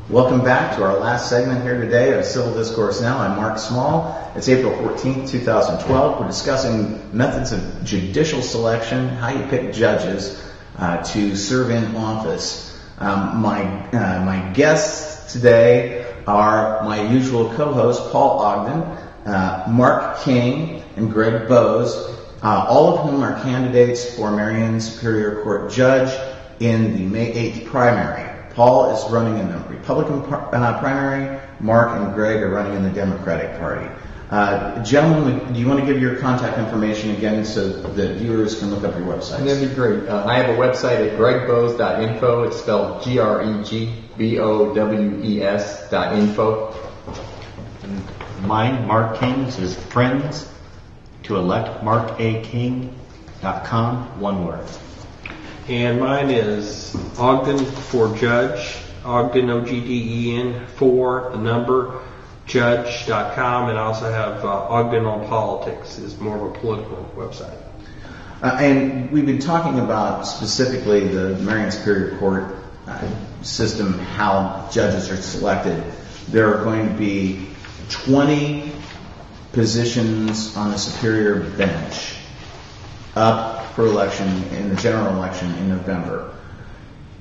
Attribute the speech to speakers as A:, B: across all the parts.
A: Welcome back to our last segment here today of Civil Discourse Now. I'm Mark Small. It's April 14th, 2012. We're discussing methods of judicial selection, how you pick judges to serve in office. My guests today are my usual co-hosts, Paul Ogden, Mark King, and Greg Bowes, all of whom are candidates for Marion Superior Court Judge in the May 8th primary. Paul is running in the Republican primary. Mark and Greg are running in the Democratic Party. Gentlemen, do you want to give your contact information again so that viewers can look up your websites?
B: That'd be great. I have a website at gregbowes.info. It's spelled GREGBOWES.info.
C: Mine, Mark King's, is friends to electmarkaking.com, one word.
D: And mine is Ogden for Judge, Ogden, O-G-D-E-N, for the number, judge.com, and I also have Ogden on Politics, is more of a political website.
A: And we've been talking about specifically the Marion Superior Court system, how judges are selected. There are going to be 20 positions on the Superior Bench up for election in the general election in November.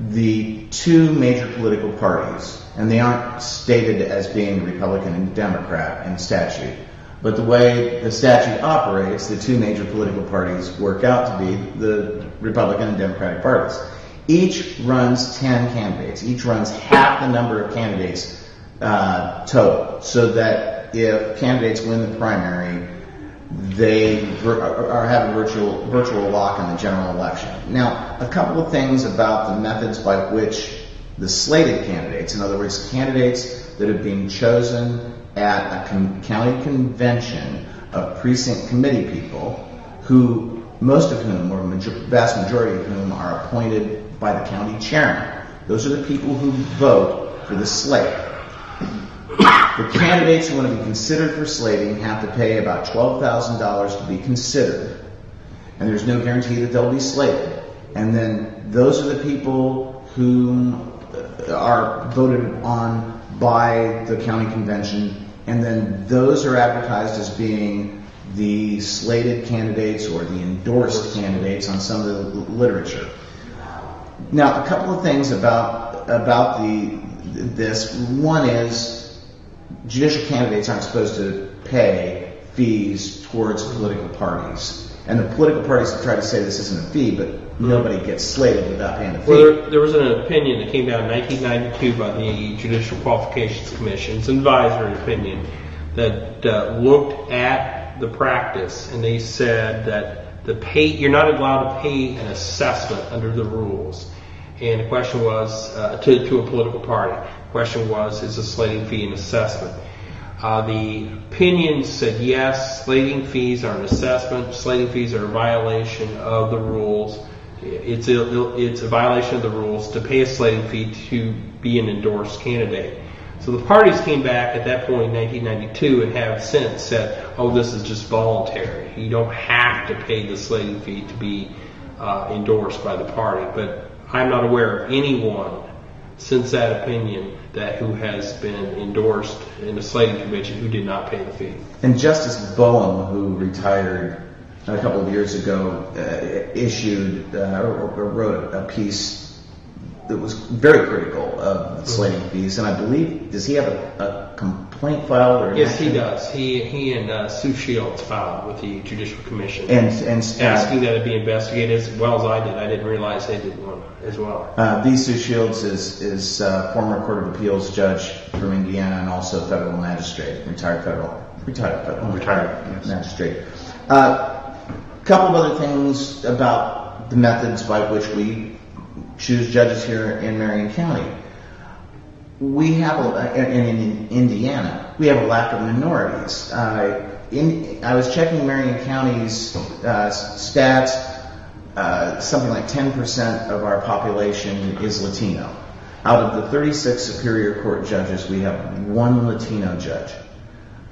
A: The two major political parties, and they aren't stated as being Republican and Democrat in statute, but the way the statute operates, the two major political parties work out to be the Republican and Democratic parties. Each runs 10 candidates. Each runs half the number of candidates total, so that if candidates win the primary, they have a virtual lock in the general election. Now, a couple of things about the methods by which the slated candidates, in other words, candidates that have been chosen at a county convention of precinct committee people, who most of whom, or vast majority of whom, are appointed by the county chairman. Those are the people who vote for the slate. The candidates who want to be considered for slating have to pay about $12,000 to be considered, and there's no guarantee that they'll be slated. And then those are the people who are voted on by the county convention, and then those are advertised as being the slated candidates or the endorsed candidates on some of the literature. Now, a couple of things about this. One is, judicial candidates aren't supposed to pay fees towards political parties. And the political parties have tried to say this isn't a fee, but nobody gets slated without paying a fee.
D: Well, there was an opinion that came down in 1992 by the Judicial Qualifications Commission. It's an advisory opinion that looked at the practice, and they said that you're not allowed to pay an assessment under the rules. And the question was, to a political party. The question was, is a slating fee an assessment? The opinion said yes, slating fees are an assessment. Slating fees are a violation of the rules. It's a violation of the rules to pay a slating fee to be an endorsed candidate. So the parties came back at that point in 1992 and have since said, oh, this is just voluntary. You don't have to pay the slating fee to be endorsed by the party. But I'm not aware of anyone since that opinion who has been endorsed in a slating convention who did not pay the fee.
A: And Justice Boehm, who retired a couple of years ago, wrote a piece that was very critical of slating fees. And I believe, does he have a complaint filed? Or
D: yes, he does. He and Sue Shields filed with the Judicial Commission
A: and
D: asking that it be investigated as well as I did. I didn't realize they did one as well.
A: Sue Shields is former Court of Appeals judge from Indiana and also federal magistrate, retired magistrate. Couple of other things about the methods by which we choose judges here in Marion County. We have, in Indiana, we have a lack of minorities. I was checking Marion County's stats something like 10% of our population is Latino. Out of the 36 Superior Court judges, we have one Latino judge.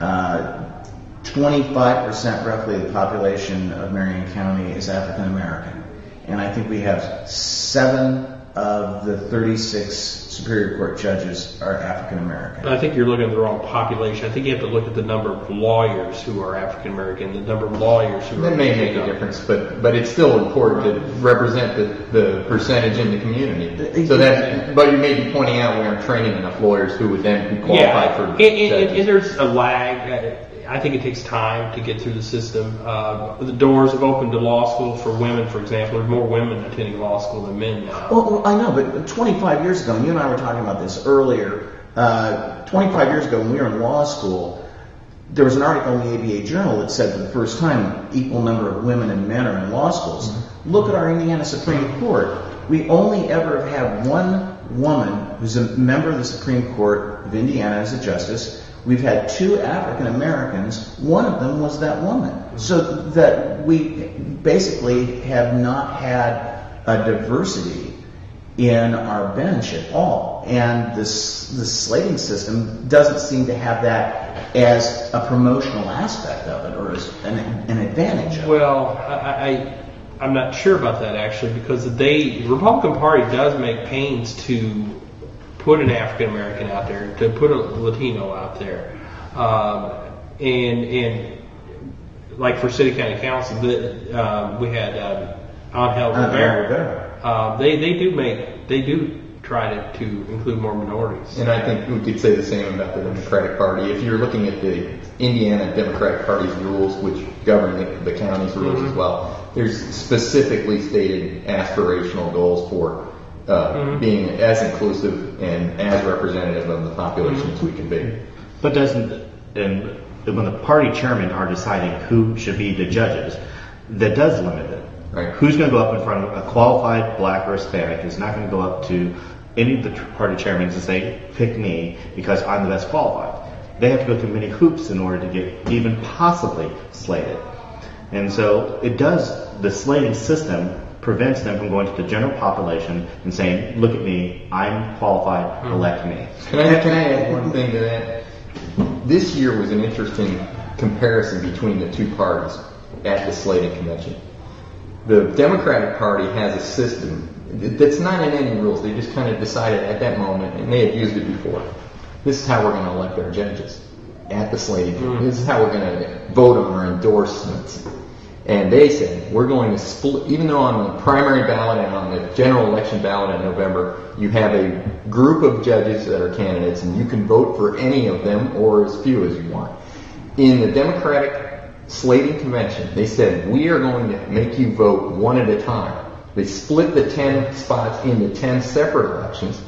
A: 25% roughly of the population of Marion County is African American. And I think we have 7 of the 36 Superior Court judges are African American.
D: I think you're looking at the wrong population. I think you have to look at the number of lawyers who are African American, the number of lawyers who are
B: That may make a difference, but it's still important to represent the percentage in the community. So but you may be pointing out we aren't training enough lawyers who would then be qualified for judges.
D: And there's a lag. I think it takes time to get through the system. The doors have opened to law school for women, for example. There's more women attending law school than men now.
A: Well, I know, but 25 years ago, and you and I were talking about this earlier, 25 years ago when we were in law school, there was an article in the ABA Journal that said for the first time equal number of women and men are in law schools. Mm-hmm. Look at our Indiana Supreme Court. We only ever have had one woman who's a member of the Supreme Court of Indiana as a justice. We've had 2 African Americans. One of them was that woman. So that we basically have not had a diversity in our bench at all. And the slating system doesn't seem to have that as a promotional aspect of it or as an advantage of it.
D: Well, I'm not sure about that actually, because the Republican Party does make pains to put an African American out there, to put a Latino out there, and like for City County Council, we had Angel Rivera. They do try to include more minorities.
B: And I think we could say the same about the Democratic Party. If you're looking at the Indiana Democratic Party's rules, which govern the county's rules as well, there's specifically stated aspirational goals for being as inclusive and as representative of the population as we can be.
C: But when the party chairmen are deciding who should be the judges, that does limit it.
B: Right.
C: Who's going to go up in front of a qualified black or Hispanic is not going to go up to any of the party chairmen and say, pick me because I'm the best qualified. They have to go through many hoops in order to get even possibly slated. And so the slating system prevents them from going to the general population and saying, look at me, I'm qualified, elect me.
B: Can I add one thing to that? This year was an interesting comparison between the two parties at the slating convention. The Democratic Party has a system that's not in any rules. They just kind of decided at that moment, and they had used it before. This is how we're going to elect our judges at the slating. This is how we're going to vote on our endorsements. And they said, we're going to split, even though on the primary ballot and on the general election ballot in November, you have a group of judges that are candidates, and you can vote for any of them or as few as you want. In the Democratic slating convention, they said, we are going to make you vote one at a time. They split the 10 spots into 10 separate elections,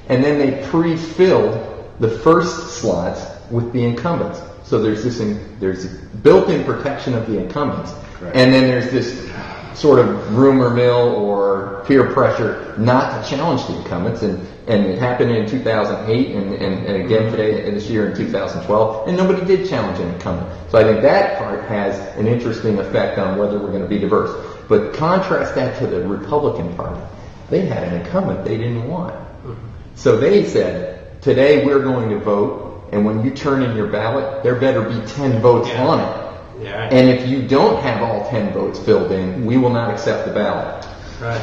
B: and then they pre-filled the first slots with the incumbents. So there's built-in protection of the incumbents. Correct. And then there's this sort of rumor mill or peer pressure not to challenge the incumbents, and it happened in 2008 and again this year in 2012, and nobody did challenge an incumbent. So I think that part has an interesting effect on whether we're going to be diverse. But contrast that to the Republican Party. They had an incumbent they didn't want. So they said, today we're going to vote, and when you turn in your ballot, there better be 10 votes on it. Yeah. And if you don't have all 10 votes filled in, we will not accept the ballot.
D: Right.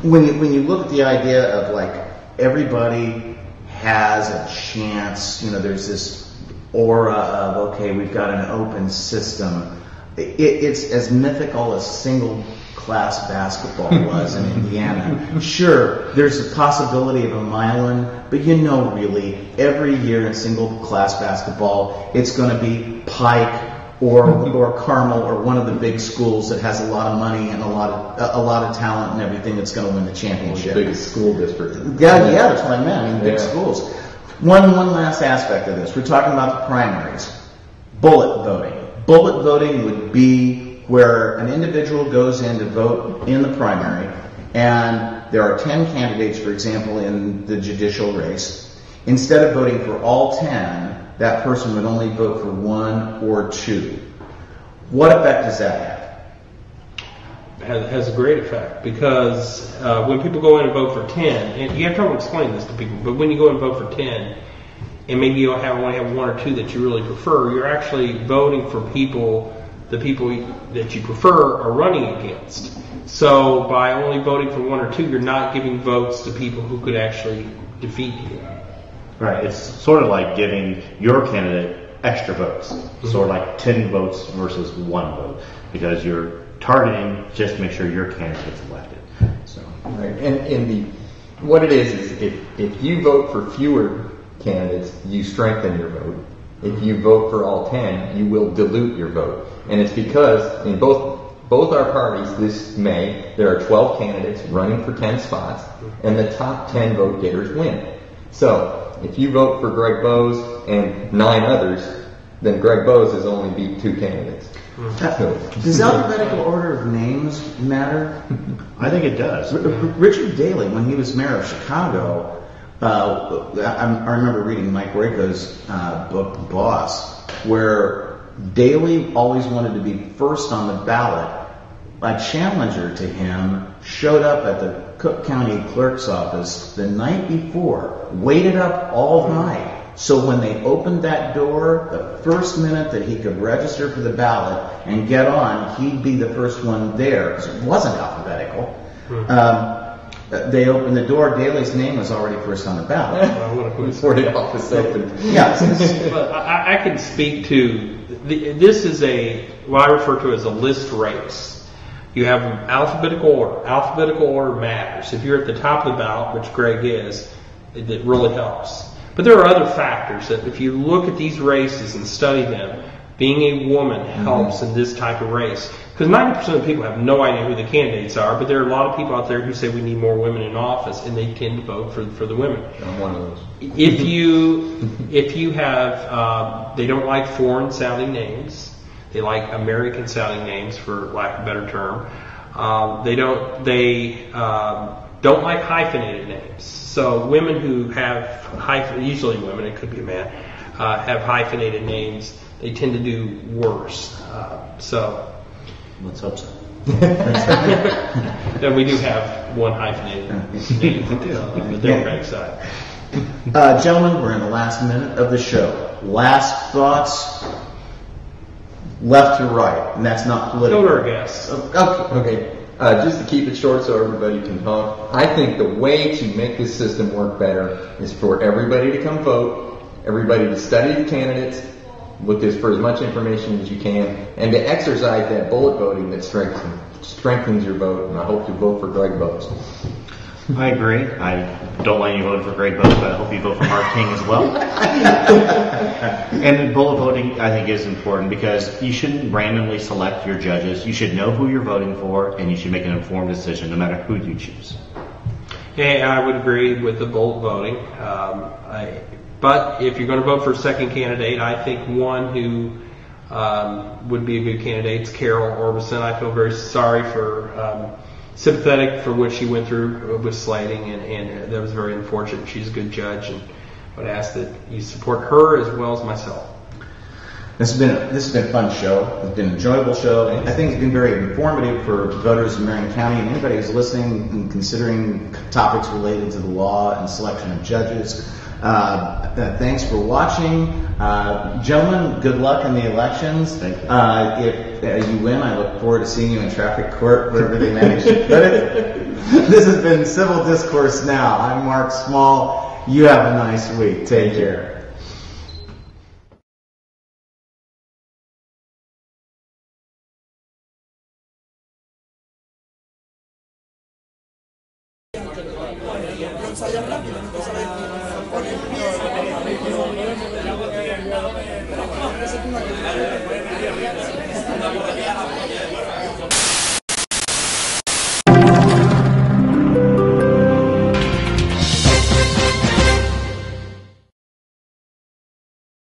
A: When you look at the idea of like everybody has a chance, there's this aura of, okay, we've got an open system. It's as mythical as single class basketball was in Indiana. Sure, there's a possibility of a Milan, but really, every year in single class basketball, it's going to be Pike or Carmel or one of the big schools that has a lot of money and a lot of talent and everything that's going to win the championship.
B: The biggest school district.
A: Yeah, that's what I meant. Big schools. One last aspect of this. We're talking about the primaries. Bullet voting. Bullet voting would be where an individual goes in to vote in the primary, and there are 10 candidates, for example, in the judicial race. Instead of voting for all 10, that person would only vote for 1 or 2. What effect does that have?
D: has a great effect because when people go in and vote for 10, and you have trouble explaining this to people, but when you go and vote for 10, and maybe you only have one or two that you really prefer, you're actually voting for the people that you prefer are running against. So by only voting for one or two, you're not giving votes to people who could actually defeat you.
C: Right. It's sort of like giving your candidate extra votes. Sort of like 10 votes versus 1 vote, because you're targeting just to make sure your candidate gets elected. So.
B: Right. And what it is if you vote for fewer candidates, you strengthen your vote. If you vote for all 10, you will dilute your vote. And it's because in both our parties this May, there are 12 candidates running for 10 spots, and the top 10 vote getters win. So if you vote for Greg Bose and 9 others, then Greg Bose has only beat 2 candidates.
A: Does alphabetical order of names matter?
C: I think it does.
A: Richard Daley, when he was mayor of Chicago, I remember reading Mike Rayco's book, Boss, where Daley always wanted to be first on the ballot. A challenger to him showed up at the Cook County Clerk's office the night before, waited up all night. So when they opened that door, the first minute that he could register for the ballot and get on, he'd be the first one there, because it wasn't alphabetical. They opened the door, Daley's name was already first on the ballot.
B: Before the office opened.
A: Yes.
D: But I can speak to, this is what I refer to as a list race. You have alphabetical order. Alphabetical order matters. If you're at the top of the ballot, which Greg is, it really helps. But there are other factors that if you look at these races and study them, being a woman helps in this type of race. Because 90% of people have no idea who the candidates are, but there are a lot of people out there who say we need more women in office, and they tend to vote for the women.
B: I'm one of those.
D: If you have, they don't like foreign sounding names. They like American sounding names, for lack of a better term. They don't like hyphenated names. So women who have usually women, it could be a man, have hyphenated names, they tend to do worse.
A: Let's hope so.
D: Then we do have one hyphenated name on the Democratic side.
A: Gentlemen, we're in the last minute of the show. Last thoughts, left to right, and that's not political.
D: Go to our guests.
B: Okay. Just to keep it short so everybody can talk, I think the way to make this system work better is for everybody to come vote, everybody to study the candidates, look this for as much information as you can, and to exercise that bullet voting that strengthens your vote, and I hope you vote for Greg Bose.
C: I agree. I don't want you voting for Greg Bose, but I hope you vote for Mark King as well. And bullet voting, I think, is important because you shouldn't randomly select your judges. You should know who you're voting for, and you should make an informed decision no matter who you choose.
D: Yeah, I would agree with the bullet voting. But if you're going to vote for a second candidate, I think one who would be a good candidate is Carol Orbison. I feel very sorry for, sympathetic for what she went through with slating, and that was very unfortunate. She's a good judge, and I would ask that you support her as well as myself.
A: This has been a fun show. It's been an enjoyable show. I think it's been very informative for voters in Marion County and anybody who's listening and considering topics related to the law and selection of judges. Thanks for watching. Gentlemen, good luck in the elections.
C: Thank you.
A: If you win, I look forward to seeing you in traffic court, wherever they manage to put it. This has been Civil Discourse Now. I'm Mark Small. You have a nice week. Take care.
E: Saya bilang gitu,